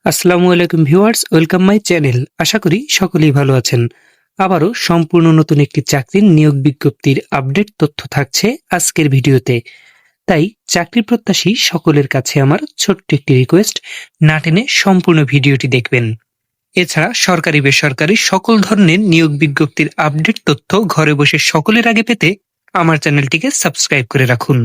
আসসালামু আলাইকুম viewers, welcome my channel. আশা করি সকলেই ভালো আছেন। আবারও সম্পূর্ণ নতুন একটি চাকরির নিয়োগ বিজ্ঞপ্তির আপডেট তথ্য থাকছে আজকের ভিডিওতে। তাই চাকরি প্রত্যাশী সকলের কাছে আমার ছোট্ট একটি রিকোয়েস্ট, না টেনে সম্পূর্ণ ভিডিওটি দেখবেন। এছাড়া সরকারি বেসরকারি সকল ধরনের নিয়োগ বিজ্ঞপ্তির আপডেট তথ্য ঘরে বসে সকলের আগে পেতে আমার চ্যানেলটিকে সাবস্ক্রাইব করে রাখুন।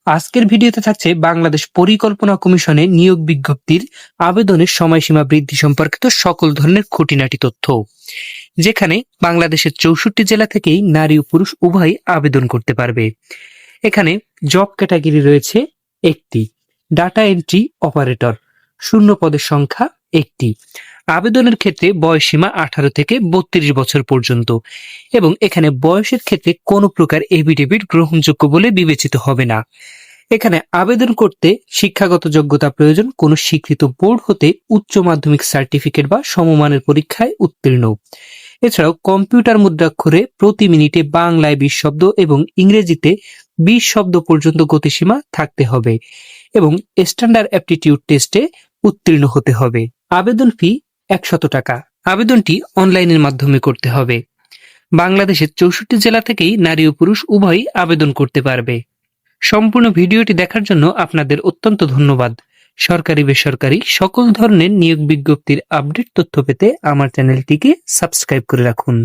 আজকের ভিডিওতে থাকছে বাংলাদেশ পরিকল্পনা কমিশনে নিয়োগ বিজ্ঞপ্তির আবেদনের সময়সীমা বৃদ্ধি সম্পর্কিত সকল ধরনের খুঁটিনাটি তথ্য, যেখানে বাংলাদেশের 64 জেলা থেকেই নারী ও পুরুষ উভয়ই আবেদন করতে পারবে। এখানে জব ক্যাটাগরি রয়েছে একটি, ডাটা এন্ট্রি অপারেটর, শূন্য পদের সংখ্যা একটি। আবেদনের ক্ষেত্রে বয়সসীমা 18 থেকে 32 বছর পর্যন্ত, এবং এখানে বয়সের ক্ষেত্রে কোনো প্রকার এফিডেভিট গ্রহণযোগ্য বলে বিবেচিত হবে না। এখানে আবেদন করতে শিক্ষাগত যোগ্যতা প্রয়োজন কোনো স্বীকৃত বোর্ড হতে উচ্চ মাধ্যমিক সার্টিফিকেট বা সমমানের পরীক্ষায় উত্তীর্ণ। এছাড়াও কম্পিউটার মুদ্রাক্ষরে প্রতি মিনিটে বাংলায় 20 শব্দ এবং ইংরেজিতে 20 শব্দ পর্যন্ত গতিসীমা থাকতে হবে, এবং স্ট্যান্ডার্ড অ্যাপটিটিউড টেস্টে উত্তীর্ণ হতে হবে। আবেদন ফি 100 টাকা। আবেদনটি অনলাইনের মাধ্যমে করতে হবে। বাংলাদেশের 64 জেলা থেকেই নারী ও পুরুষ উভয়ই আবেদন করতে পারবে। সম্পূর্ণ ভিডিওটি দেখার জন্য আপনাদের অত্যন্ত ধন্যবাদ। সরকারি বেসরকারি সকল ধরনের নিয়োগ বিজ্ঞপ্তির আপডেট তথ্য পেতে আমার চ্যানেলটিকে সাবস্ক্রাইব করে রাখুন।